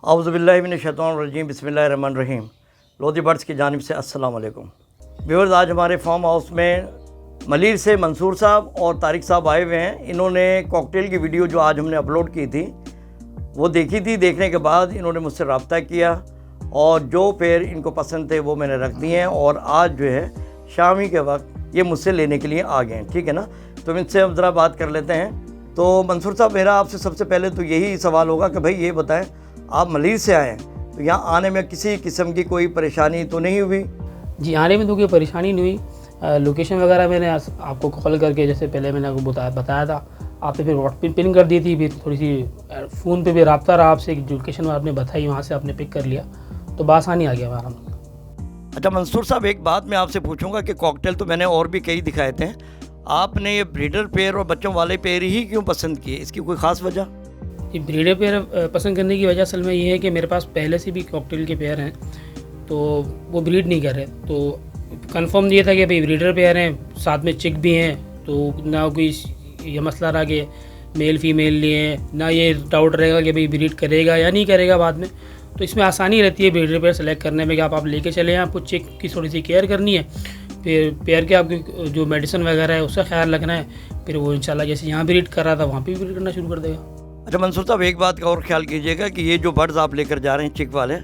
औज़ुबिल्लाहिमिनश्शैतानिर्रजीम बिस्मिल्लाहिर्रहमानिर्रहीम। लोधी बर्ड्स की जानिब से अस्सलाम वालेकुम। व्यूअर्स, आज हमारे फार्म हाउस में मलीर से मंसूर साहब और तारिक साहब आए हुए हैं। इन्होंने कॉकटेल की वीडियो जो आज हमने अपलोड की थी वो देखी थी। देखने के बाद इन्होंने मुझसे रब्ता किया और जो पेड़ इनको पसंद थे वो मैंने रख दिए हैं और आज जो है शामी के वक्त ये मुझसे लेने के लिए आ गए हैं। ठीक है ना, तो इनसे हम ज़रा बात कर लेते हैं। तो मंसूर साहब, मेरा आपसे सबसे पहले तो यही सवाल होगा कि भाई ये बताएं, आप मलीर से आए हैं तो यहाँ आने में किसी किस्म की कोई परेशानी तो नहीं हुई? जी, आने में तो कोई परेशानी नहीं हुई। लोकेशन वगैरह मैंने आपको कॉल करके, जैसे पहले मैंने आपको बताया था, आपने फिर व्हाट्सएप पिन कर दी थी, फिर थोड़ी सी फ़ोन पे भी रब्ता रहा आपसे, जो लोकेशन आपने बताई वहाँ से आपने पिक कर लिया, तो बासानी आ गया हमारा। अच्छा मंसूर साहब, एक बात मैं आपसे पूछूंगा कि कॉकटेल तो मैंने और भी कई दिखाए थे, आपने ये ब्रीडर पेयर और बच्चों वाले पेयर ही क्यों पसंद किए? इसकी कोई ख़ास वजह? ये ब्रीडर पेयर पसंद करने की वजह असल में ये है कि मेरे पास पहले से भी कॉकटेल के पेयर हैं, तो वो ब्रीड नहीं कर रहे, तो कंफर्म ये था कि भाई ब्रीडर पेयर हैं, साथ में चिक भी हैं, तो ना कोई ये मसला रहा कि मेल फीमेल लिए, ना ये डाउट रहेगा कि भाई ब्रीड करेगा या नहीं करेगा बाद में। तो इसमें आसानी रहती है ब्रीडर पेयर सेलेक्ट करने में कि आप लेके चले हैं। आपको चिक की थोड़ी सी केयर करनी है, फिर पेयर के आपकी जो मेडिसिन वगैरह है उसका ख्याल रखना है, फिर वो इंशाल्लाह जैसे यहाँ ब्रीड कर रहा था वहाँ पे भी ब्रीड करना शुरू कर देगा। अच्छा मंसूर साहब, एक बात का और ख्याल कीजिएगा कि ये जो बर्ड्स आप लेकर जा रहे हैं चिक वाले,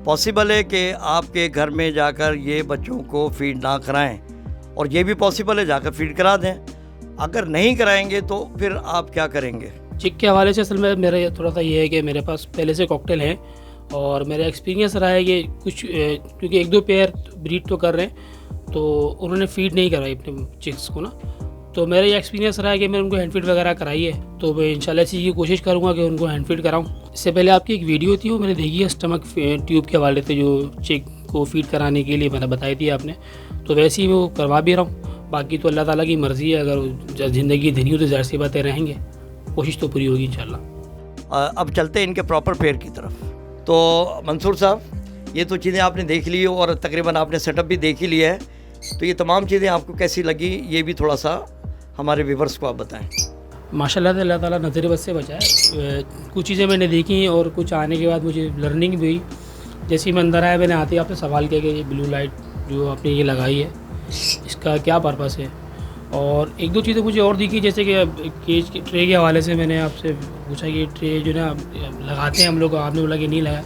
पॉसिबल है कि आपके घर में जाकर ये बच्चों को फीड ना कराएं, और ये भी पॉसिबल है जाकर फीड करा दें। अगर नहीं कराएंगे तो फिर आप क्या करेंगे? चिक के हवाले से असल में मेरा थोड़ा सा ये है कि मेरे पास पहले से कॉकटेल हैं और मेरा एक्सपीरियंस रहा है कि कुछ क्योंकि एक दो पेयर ब्रीड तो कर रहे हैं, तो उन्होंने फीड नहीं करवाई अपने चिक्स को ना, तो मेरा ये एक्सपीरियंस रहा है कि मैंने उनको हैंड फीड वगैरह कराई है, तो मैं इंशाल्लाह इसी की कोशिश करूँगा कि उनको हैंड फीड कराऊँ। इससे पहले आपकी एक वीडियो थी वो मैंने देखी है, स्टमक ट्यूब के हवाले से जो चिक को फीड कराने के लिए मैंने बताई थी आपने, तो वैसे ही वो करवा भी रहा हूँ। बाकी तो अल्लाह ताला की मर्ज़ी है, अगर ज़िंदगी धनी हो तो ज़ाहिर सी बातें रहेंगे, कोशिश तो पूरी होगी इंशाल्लाह। अब चलते हैं इनके प्रॉपर पेयर की तरफ। तो मंसूर साहब, ये तो चीज़ें आपने देख ली और तकरीबन आपने सेटअप भी देख ही लिया है, तो ये तमाम चीज़ें आपको कैसी लगी ये भी थोड़ा सा हमारे व्यूवर्स को आप बताएं। माशाल्लाह अल्लाह ताला नज़र बद से बचाए। कुछ चीज़ें मैंने देखी और कुछ आने के बाद मुझे लर्निंग भी हुई। जैसे ही मैं अंदर आया, मैंने आते ही आपसे सवाल किया कि ये ब्लू लाइट जो आपने ये लगाई है इसका क्या पर्पस है, और एक दो चीज़ें मुझे और दिखी, जैसे कि केज के ट्रे के हवाले से मैंने आपसे पूछा कि ट्रे जो ना लगाते हैं हम लोग, आपने बोला कि नहीं लगा।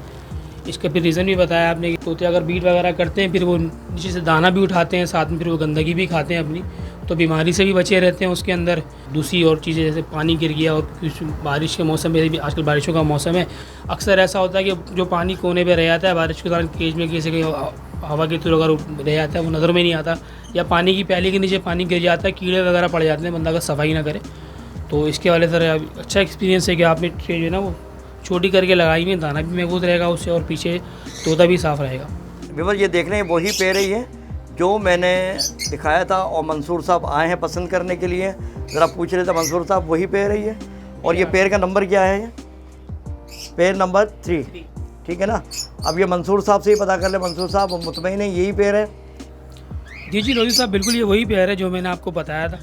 इसका फिर रीज़न भी बताया आपने कि तोते अगर बीट वगैरह करते हैं फिर वो नीचे से दाना भी उठाते हैं, साथ में फिर वो गंदगी भी खाते हैं अपनी, तो बीमारी से भी बचे रहते हैं उसके अंदर। दूसरी और चीज़ें जैसे पानी गिर गया और कुछ बारिश के मौसम में भी, आजकल बारिशों का मौसम है, अक्सर ऐसा होता है कि जो पानी कोने पे रह जाता है बारिश के दौरान केज में, किसी के हवा के थ्रू अगर रह जाता है वो नज़र में नहीं आता, या पानी की प्याली के नीचे पानी गिर जाता है, कीड़े वगैरह पड़ जाते हैं, बंदा अगर सफाई ना करे। तो इसके वाले तरह अच्छा एक्सपीरियंस है कि आपने ट्रे जो है ना वो छोटी करके लगाई हुई, दाना भी महफूज रहेगा उससे और पीछे तोता भी साफ़ रहेगा। व्यूअर, ये देख रहे हैं वही पेड़ ही है जो मैंने दिखाया था और मंसूर साहब आए हैं पसंद करने के लिए। ज़रा पूछ रहे थे मंसूर साहब, वही पेड़ ही है। और ये पेड़ का नंबर क्या है? ये पेड़ नंबर 3, ठीक है ना। अब ये मंसूर साहब से ही पता कर ले, मंसूर साहब मुतमईन है यही पेड़ है? जी लोधी साहब, बिल्कुल ये वही पेड़ है जो मैंने आपको बताया था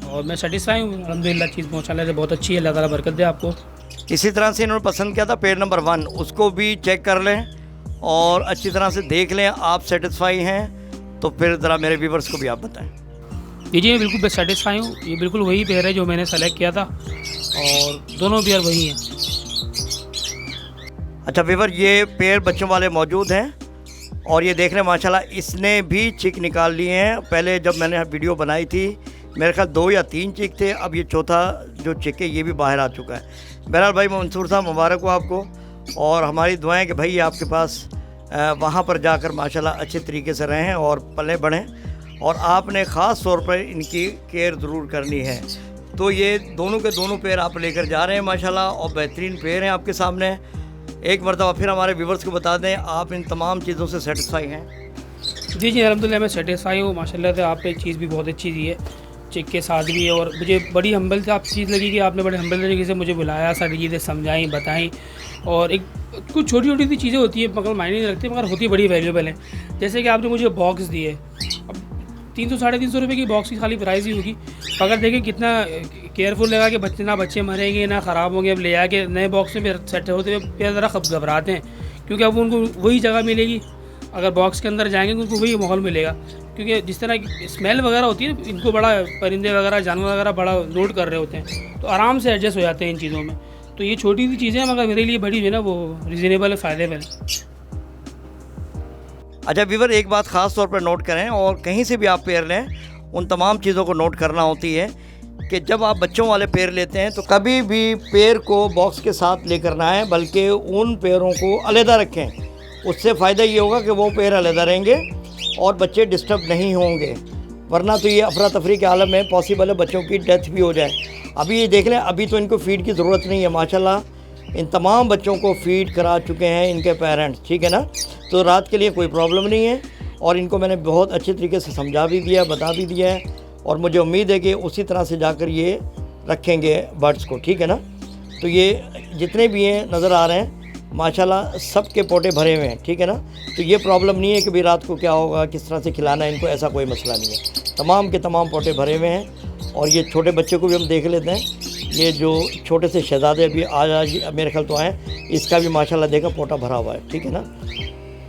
और मैं सेटिस्फाई हूँ अल्हम्दुलिल्लाह। चीज़ माशाल्लाह से बहुत अच्छी है, अल्लाह ताला बरकत दे आपको। इसी तरह से इन्होंने पसंद किया था पेड़ नंबर 1, उसको भी चेक कर लें और अच्छी तरह से देख लें। आप सेटिस्फाई हैं तो फिर ज़रा मेरे व्यूवर्स को भी आप बताएं। जी मैं बिल्कुल सेटिस्फाई हूँ, ये बिल्कुल वही पेयर है जो मैंने सेलेक्ट किया था और दोनों पेयर वही हैं। अच्छा व्यूवर, ये पेड़ बच्चों वाले मौजूद हैं और ये देख रहे हैं माशाल्लाह इसने भी चिक निकाल लिए हैं। पहले जब मैंने वीडियो बनाई थी मेरे ख्याल 2 या 3 चिक थे, अब ये चौथा जो चिक है ये भी बाहर आ चुका है। बहरहाल भाई मंसूर साहब, मुबारक हो आपको, और हमारी दुआएं कि भाई आपके पास वहाँ पर जाकर माशाल्लाह अच्छे तरीके से रहें और पले बढ़ें, और आपने ख़ास तौर पर इनकी केयर ज़रूर करनी है। तो ये दोनों के दोनों पेड़ आप लेकर जा रहे हैं माशाल्लाह, और बेहतरीन पेड़ हैं आपके सामने। एक मरतबा फिर हमारे व्यूवर्स को बता दें, आप इन तमाम चीज़ों से सेटिस्फाई हैं? जी अल्हम्दुलिल्लाह मैं सेटिस्फाई हूँ माशाल्लाह से। आपने चीज़ भी बहुत अच्छी दी है, चिक के साथ भी है, और मुझे बड़ी हम्बल से आप चीज़ लगी कि आपने बड़े हम्बल तरीके से मुझे बुलाया, सारी चीज़ें समझाई बताई, और एक कुछ छोटी छोटी सी चीज़ें होती है मगर मायने नहीं रखती, मगर होती बड़ी वैल्यूबल है। जैसे कि आपने मुझे बॉक्स दिए, अब 300 साढ़े 300 रुपये की बॉक्स की खाली प्राइस ही होगी। अगर देखें कितना केयरफुल लगा कि बच्चे ना बच्चे मरेंगे ना ख़राब होंगे, अब ले आके नए बॉक्स में सेट होते हुए फिर ज़रा घबराते हैं, क्योंकि अब उनको वही जगह मिलेगी। अगर बॉक्स के अंदर जाएंगे उनको वही माहौल मिलेगा, क्योंकि जिस तरह की स्मेल वगैरह होती है इनको बड़ा परिंदे वगैरह जानवर वगैरह बड़ा नोट कर रहे होते हैं, तो आराम से एडजस्ट हो जाते हैं इन चीज़ों में। तो ये छोटी सी चीज़ें मगर मेरे लिए बड़ी जो है ना वो रिजनेबल है, फ़ायदेमंद है। अच्छा व्यूअर, एक बात ख़ास तौर पर नोट करें और कहीं से भी आप पेड़ लें उन तमाम चीज़ों को नोट करना होती है कि जब आप बच्चों वाले पेड़ लेते हैं तो कभी भी पेड़ को बॉक्स के साथ लेकर ना आएँ, बल्कि उन पेड़ों को अलहदा रखें। उससे फ़ायदा ये होगा कि वो पेड़ अलहदा रहेंगे और बच्चे डिस्टर्ब नहीं होंगे, वरना तो ये अफरा तफरी के आलम में पॉसिबल है बच्चों की डेथ भी हो जाए। अभी ये देख लें, अभी तो इनको फ़ीड की ज़रूरत नहीं है, माशाल्लाह इन तमाम बच्चों को फ़ीड करा चुके हैं इनके पेरेंट्स, ठीक है ना। तो रात के लिए कोई प्रॉब्लम नहीं है और इनको मैंने बहुत अच्छे तरीके से समझा भी दिया, बता भी दिया है और मुझे उम्मीद है कि उसी तरह से जाकर ये रखेंगे बर्ड्स को, ठीक है ना। तो ये जितने भी हैं नज़र आ रहे हैं माशाल्लाह सब के पोटे भरे हुए हैं, ठीक है ना। तो ये प्रॉब्लम नहीं है कि भाई रात को क्या होगा, किस तरह से खिलाना है इनको, ऐसा कोई मसला नहीं है। तमाम के तमाम पोटे भरे हुए हैं और ये छोटे बच्चे को भी हम देख लेते हैं। ये जो छोटे से शहज़ादे अभी आज मेरे ख्याल तो आए, इसका भी माशाल्लाह देखा पोटा भरा हुआ है, ठीक है ना।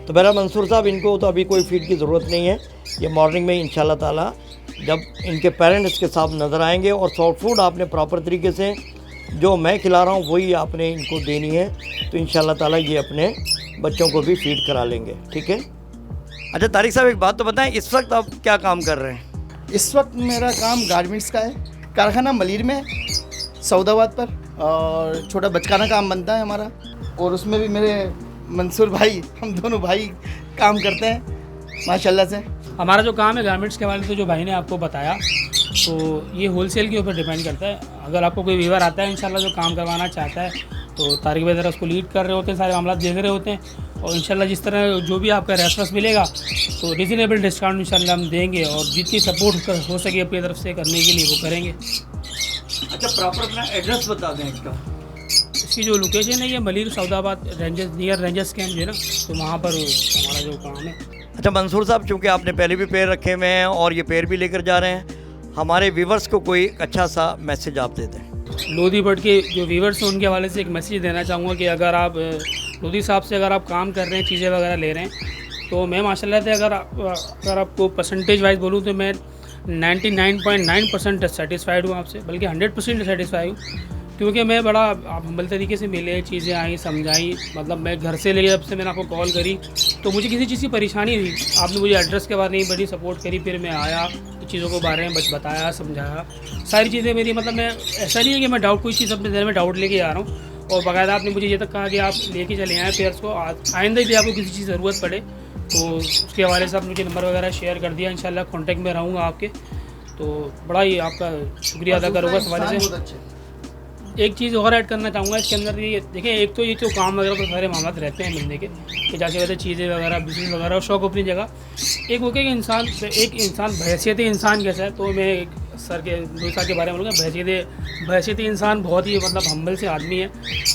तो बहरहाल मंसूर साहब, इनको तो अभी कोई फ़ीड की ज़रूरत नहीं है। ये मॉर्निंग में इंशाल्लाह ताला जब इनके पेरेंट्स के साथ नज़र आएंगे और सॉफ्ट फूड आपने प्रॉपर तरीके से जो मैं खिला रहा हूँ वही आपने इनको देनी है, तो इंशाल्लाह ताला ये अपने बच्चों को भी फ़ीड करा लेंगे, ठीक है। अच्छा तारिक साहब, एक बात तो बताएं, इस वक्त आप क्या काम कर रहे हैं? इस वक्त मेरा काम गारमेंट्स का है, कारखाना मलीर में है, सऊदाबाद पर, और छोटा बचकाना काम बनता है हमारा, और उसमें भी मेरे मंसूर भाई, हम दोनों भाई काम करते हैं माशाल्लाह से। हमारा जो काम है गारमेंट्स के वाले से जो भाई ने आपको बताया, तो ये होलसेल के ऊपर डिपेंड करता है। अगर आपको कोई व्यूअर आता है इंशाल्लाह जो काम करवाना चाहता है, तो तारिक भाई ज़रा उसको लीड कर रहे होते हैं, सारे मामला देख रहे होते हैं, और इंशाल्लाह जिस तरह जो भी आपका रेफरेंस मिलेगा तो रिजनेबल डिस्काउंट इंशाल्लाह हम देंगे, और जितनी सपोर्ट हो सके अपनी तरफ से करने के लिए वो करेंगे। अच्छा प्रॉपर अपना एड्रेस बता दें इसका। इसकी जो लोकेशन है ये Malir Saudabad rangers near rangers camp जो है ना, तो वहाँ पर हमारा जो काम है। अच्छा मंसूर साहब, चूँकि आपने पहले भी पेड़ रखे हुए हैं और ये पेड़ भी लेकर जा रहे हैं, हमारे व्यूवर्स को कोई अच्छा सा मैसेज आप दे दें। लोधी बर्ड के जो व्यूवर्स हैं उनके हवाले से एक मैसेज देना चाहूँगा कि अगर आप लोधी साहब से अगर आप काम कर रहे हैं, चीज़ें वगैरह ले रहे हैं, तो मैं माशाल्लाह से अगर आपको परसेंटेज वाइज बोलूँ तो मैं 99.9% सेटिस्फाइड हूँ आपसे, बल्कि 100% सेटिस्फाइड हूँ, क्योंकि मैं बड़ा आप हम्बल तरीके से मिले, चीज़ें आई समझाई। मतलब मैं घर से लेके जब से मैंने आपको कॉल करी तो मुझे किसी चीज़ की परेशानी हुई, आपने मुझे एड्रेस के बारे में बड़ी सपोर्ट करी, फिर मैं आया तो चीज़ों को बारे में बताया, समझाया, सारी चीज़ें मेरी, मतलब मैं ऐसा नहीं है कि मैं डाउट कोई चीज़ अपने दिल में डाउट लेके आ रहा हूँ, और बाकायदा आपने मुझे ये तक कहा कि आप लेके चले आएँ पेयर्स को, आइंदा भी आपको किसी चीज़ ज़रूरत पड़े तो उसके हवाले से आप मुझे नंबर वगैरह शेयर कर दिया, इंशाल्लाह कॉन्टैक्ट में रहूँगा आपके। तो बड़ा ही आपका शुक्रिया अदा करूँगा इस हवाले से। एक चीज़ और ऐड करना चाहूँगा इसके अंदर, ये देखें, एक तो ये जो काम वगैरह तो सारे मामला रहते हैं मिलने के, कि जैसे वैसे चीज़ें वगैरह बिजनेस वगैरह और शौक़ अपनी जगह, एक वो कि इंसान बहैसियत इंसान कैसा है, तो मैं एक सर के बारे में बोलूँगा, बहैसियत इंसान बहुत ही मतलब हम्बल से आदमी है।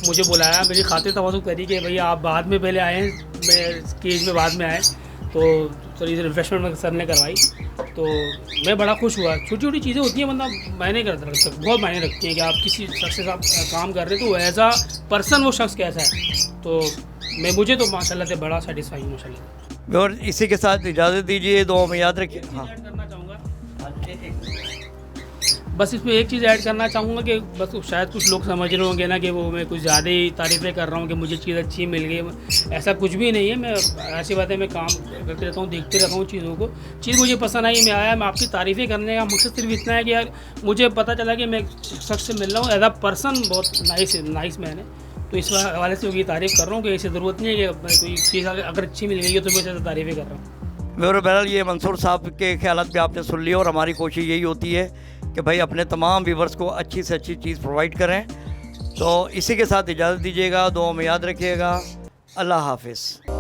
मुझे बुलाया, मेरी खातिर तवज्जो करी कि भैया आप बाद में पहले आए हैं, मैं स्टेज में बाद में आए, तो थोड़ी सी रिफ्रेशमेंट सर ने करवाई, तो मैं बड़ा खुश हुआ। छोटी छोटी चीज़ें होती हैं, मतलब मायने बहुत मायने रखती हैं कि आप किसी शख्स के साथ काम कर रहे हैं तो एज आ पर्सन वो शख्स कैसा है, तो मुझे तो माशाल्लाह से बड़ा सेटिस्फाई हूँ माशाल्लाह। और इसी के साथ इजाज़त दीजिए, दुआ में याद रखिए। हाँ करना चाहूँगा बस इसमें एक चीज़ ऐड करना चाहूँगा कि बस शायद कुछ लोग समझ रहे होंगे ना कि वो मैं कुछ ज़्यादा ही तारीफ़ें कर रहा हूँ कि मुझे चीज़ अच्छी मिल गई, ऐसा कुछ भी नहीं है। मैं ऐसी बात है, मैं काम करते रहता हूँ, देखते रहता हूँ चीज़ों को, चीज़ मुझे पसंद आई, मैं आया, मैं आपकी तारीफ़ें करने का मकसद सिर्फ इतना है कि यार मुझे पता चला कि मैं शख्स से मिल रहा हूँ, एज आ पर्सन बहुत नाइस मैन है, तो इस हवाले से उसकी तारीफ़ कर रहा हूँ कि ऐसी ज़रूरत नहीं है कि कोई चीज़ अगर अच्छी मिल गई है तो मैं ज़्यादा तारीफ़ें कर रहा हूँ। मेरे बहरहाल ये मंसूर साहब के ख्यालात भी आपने सुन लिया, और हमारी कोशिश यही होती है कि भाई अपने तमाम व्यूवर्स को अच्छी से अच्छी चीज़ प्रोवाइड करें। तो इसी के साथ इजाज़त दीजिएगा, दुआ में याद रखिएगा। अल्लाह हाफिज़।